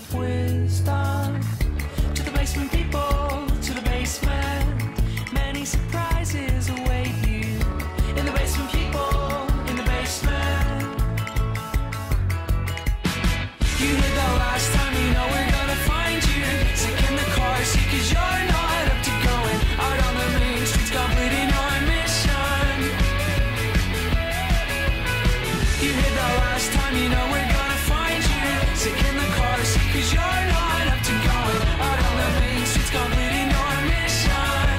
of wisdom. To the basement people, to the basement, many surprises await you. In the basement people, in the basement. You hid the last time, you know we're gonna find you. Sick in the car seat cause you're not up to going out on the main streets, completing your mission. You hid the last time, you know we're gonna find you. Sick in the car seat cause you're not up to going out on the main streets, completing your mission.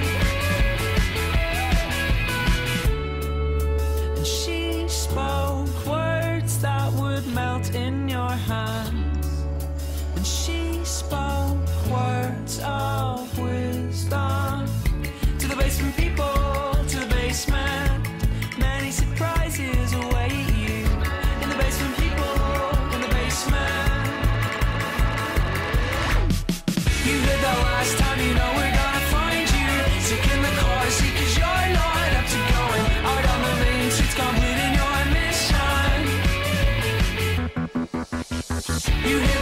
And she spoke words that would melt in your hands. And she spoke words of wisdom. To the basement people, to the basement, many surprises await you. In the basement people, in the basement. You heard the last time, you know we're gonna find you. Sick in the car seat cause you're not up to going out on the main streets, completing your mission. You hear